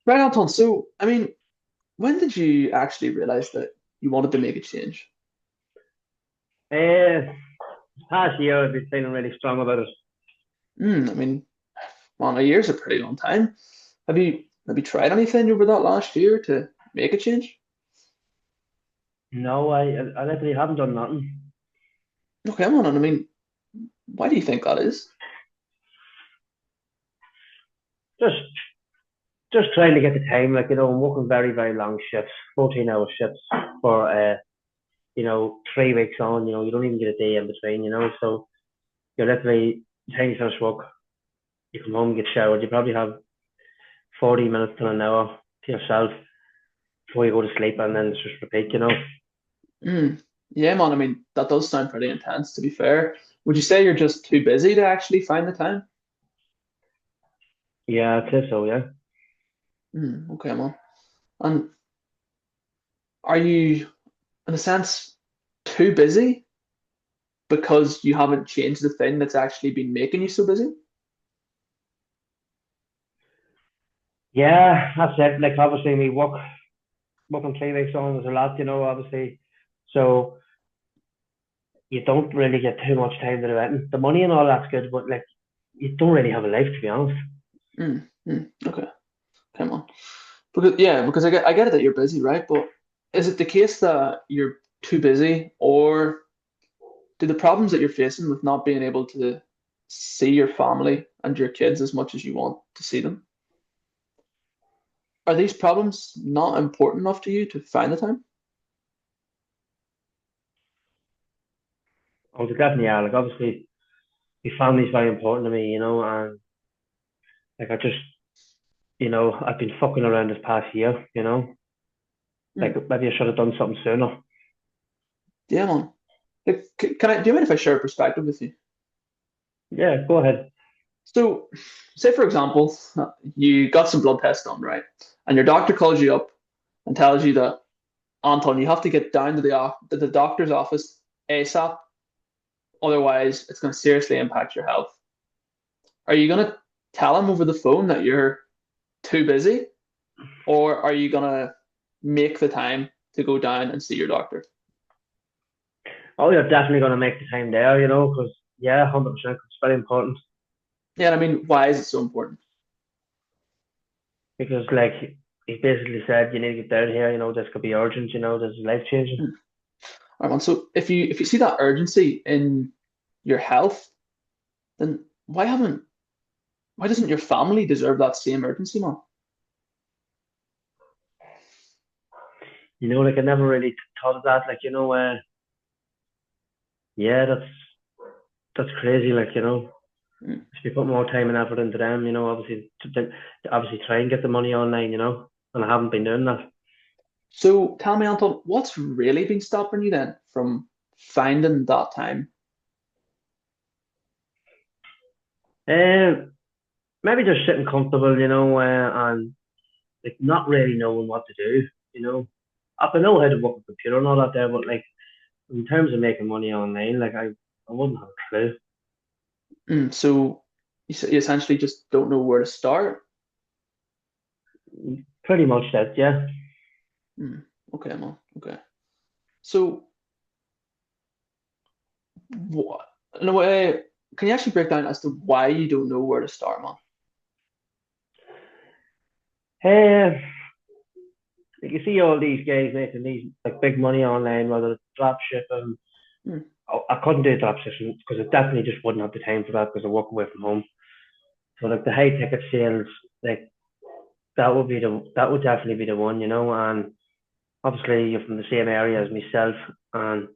Right, Anton. So, when did you actually realize that you wanted to make a change? Uh, Past year, I've been feeling really strong about it. Hmm, well, a year's a pretty long time. Have you tried anything over that last year to make a change? No, I literally haven't done nothing. Okay, man. And why do you think that is? Just just trying to get the time. I'm working very, very long shifts, 14-hour shifts for 3 weeks on. You don't even get a day in between. So you're literally time you finish work, you come home, get showered. You probably have 40 minutes to an hour to yourself before you go to sleep, and then it's just repeat. Hmm. Yeah, man. That does sound pretty intense, to be fair. Would you say you're just too busy to actually find the time? Yeah, I'd say so. Yeah. Hmm. Okay, man. And are you, in a sense, too busy because you haven't changed the thing that's actually been making you so busy? Yeah, that's it. Like obviously, me working 3 weeks on was a lot. Obviously. So you don't really get too much time to do it. The money and all that's good, but like you don't really have a life to be honest. Hmm. Hmm. Okay. Come on. Because I get it that you're busy, right? But is it the case that you're too busy, or do the problems that you're facing with not being able to see your family and your kids as much as you want to see them, are these problems not important enough to you to find the time? Oh, they definitely are. Like obviously, my family's very important to me, and like I've been fucking around this past year. Hmm. Like maybe I should have done something sooner. Yeah, man. Like, can I? Do you mind if I share a perspective with you? Yeah, go ahead. So, say for example, you got some blood tests done, right? And your doctor calls you up and tells you that Anton, you have to get down to the doctor's office ASAP. Otherwise, it's going to seriously impact your health. Are you going to tell him over the phone that you're too busy, or are you going to make the time to go down and see your doctor? Oh, you're definitely gonna make the time there, because yeah, 100%. It's very important Yeah, and why is it so important? because like he basically said, you need to get down here. This could be urgent. This is life changing. Hmm. All right, man. So if you see that urgency in your health, then why doesn't your family deserve that same urgency, man? Like I never really thought of that. Yeah, that's crazy. Hmm. If you put more time and effort into them, obviously to obviously try and get the money online, and I haven't been doing that. So tell me, Anton, what's really been stopping you then from finding that time? Um, Maybe just sitting comfortable, and like not really knowing what to do. You know, I know how to work a computer and all that there, but like in terms of making money online, like I wouldn't have a clue. So you essentially just don't know where to start. Pretty much that, yeah. Mm, okay, man. Okay. So, what, in a way, can you actually break down as to why you don't know where to start, man? Uh, like you see all these guys making these like big money online, whether it's drop shipping. Mm, I couldn't do drop shipping because I definitely just wouldn't have the time for that because I work away from home. So like the high ticket sales, like that would definitely be the one, and obviously you're from the same area as myself, and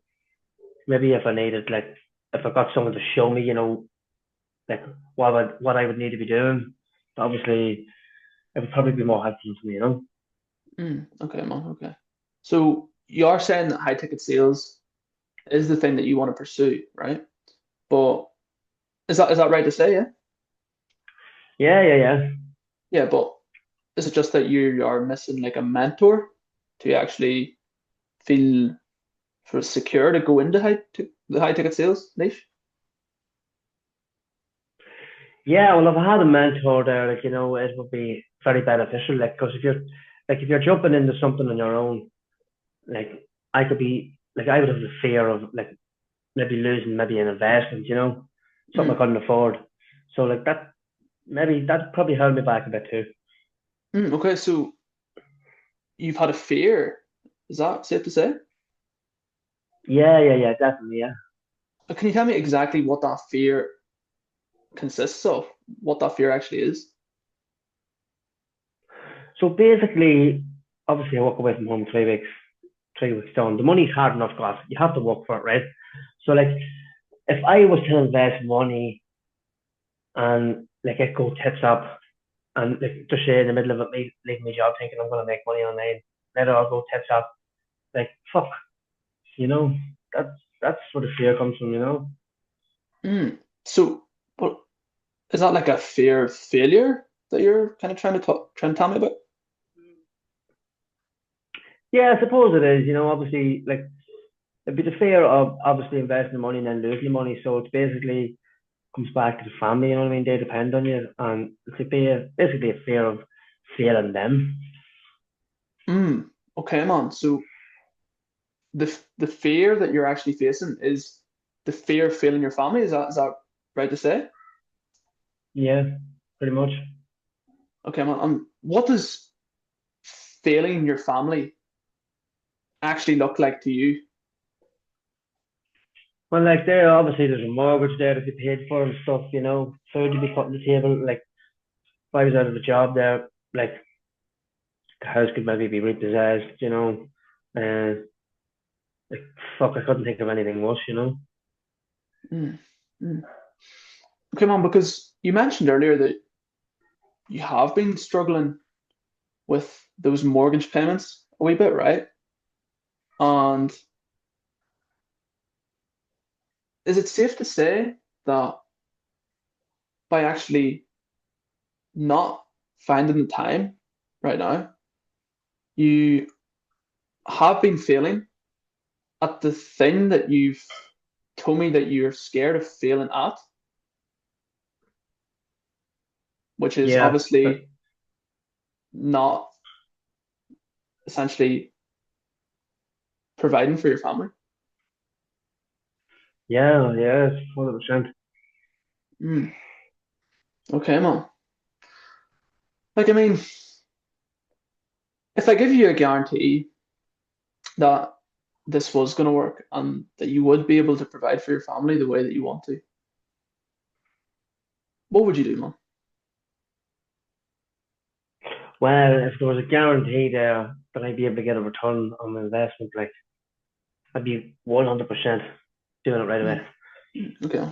maybe if I needed like if I got someone to show me, like what I would need to be doing, obviously it would probably be more helpful to me. okay, man. Okay. So you are saying that high ticket sales is the thing that you want to pursue, right? But is that right to say? Yeah. Yeah, yeah, yeah. Yeah, but is it just that you are missing like a mentor to actually feel sort of secure to go into the high ticket sales niche? Yeah, well, if I had a mentor there, like, it would be very beneficial. Like, because if you're jumping into something on your own, like, I would have the fear of like maybe losing maybe an investment, something I Mm, couldn't afford. So like maybe that probably held me back a bit too. okay, so you've had a fear. Is that safe to say? Yeah, yeah, yeah, definitely, yeah. Can you tell me exactly what that fear consists of? What that fear actually is? So basically, obviously, I walk away from home 3 weeks, 3 weeks down. The money's hard enough, class. You have to work for it, right? So like, if I was to invest money and like it go tits up, and like just say in the middle of it, me leaving my job thinking I'm gonna make money online, let it all go tits up, like fuck, you know, that's that's where the fear comes from. Mm. So, what is that like a fear of failure that you're kind of trying to tell me about? Yeah, I suppose it is. Obviously, like it'd be the fear of obviously investing the money and then losing the money. So it's basically comes back to the family. You know what I mean? They depend on you, and basically a fear of failing them. Mm. Okay, man. So the fear that you're actually facing is the fear of failing your family. Is that right to say? Yeah, pretty much. Okay, man. What does failing your family actually look like to you? Well, like there, obviously there's a mortgage there to be paid for and stuff. Food to be put on the table. Like if I was out of a job there, like the house could maybe be repossessed. Uh, like fuck, I couldn't think of anything worse. Mm. Mm. Okay, man. Because you mentioned earlier that you have been struggling with those mortgage payments a wee bit, right? And is it safe to say that by actually not finding the time right now, you have been failing at the thing that you've told me that you're scared of failing at, which is Yeah, obviously not essentially providing for your family. yeah, yeah, it's 100%. Mm, okay, man. Like, I mean, if I give you a guarantee that this was going to work and that you would be able to provide for your family the way that you want to, what would you do, man? Well, if there was a guarantee there that I'd be able to get a return on my investment, like I'd be 100% doing it right away. Mm, okay.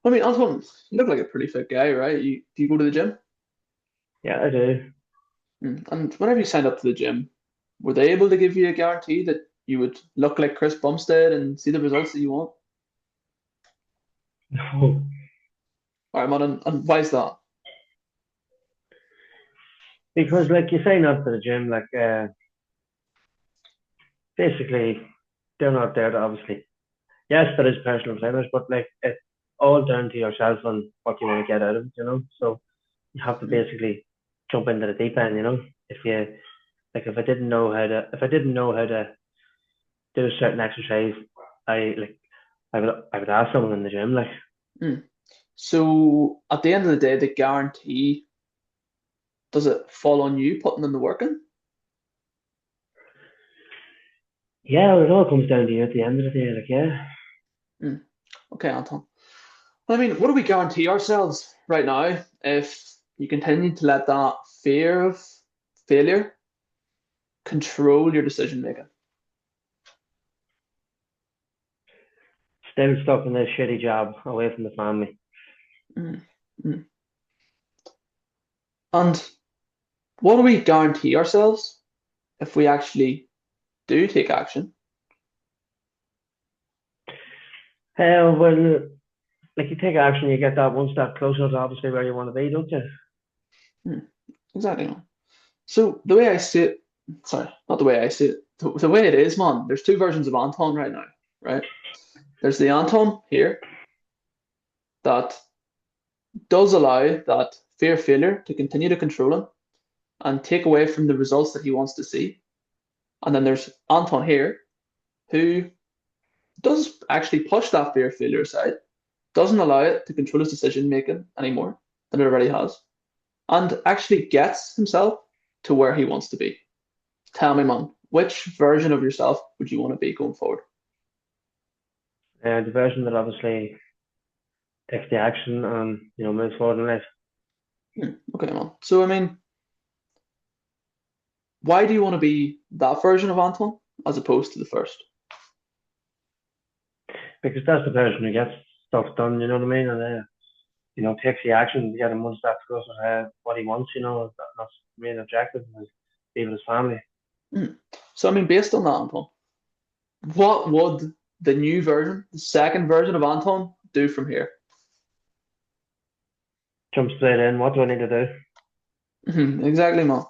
I mean, Antoine, you look like a pretty fit guy, right? Do you go to the gym? Yeah, I do. And whenever you signed up to the gym, were they able to give you a guarantee that you would look like Chris Bumstead and see the results that you want? No, All right, man, and why is that? because like you sign up to the gym, like basically they're not there to obviously. Yes, there is personal trainers, but like it's all down to yourself and what you want to get out of it. So you have to Mm, basically jump into the deep end. If you like, if I didn't know how to do a certain exercise, I like I would ask someone in the gym, like. mm. So at the end of the day, the guarantee, does it fall on you putting in the work in? Yeah, well, it all comes down to you at the end of the day, like, yeah. Mm. Okay, Anton. I mean, what do we guarantee ourselves right now if you continue to let that fear of failure control your decision making? Still stuck in this shitty job away from the family. Mm, mm. And what do we guarantee ourselves if we actually do take action? Well, like you take action, you get that one step closer to obviously where you want to be, don't you? Mm, exactly, man. So the way I see it, sorry, not the way I see it, the way it is, man, there's two versions of Anton right now, right? There's the Anton here that does allow that fear of failure to continue to control him and take away from the results that he wants to see. And then there's Anton here, who does actually push that fear of failure aside, doesn't allow it to control his decision making anymore than it already has, and actually gets himself to where he wants to be. Tell me, man, which version of yourself would you want to be going forward? The version that obviously takes the action and moves forward in life. Okay, man. So, I mean, why do you want to be that version of Anton as opposed to the first? Because that's the person who gets stuff done. You know what I mean? And takes the action to get him one step closer to what he wants. That's the main objective is be with his family. Hmm. So, I mean, based on that, Anton, what would the new version, the second version of Anton, do from here? Jump straight in. What do I need to do? Exactly, man.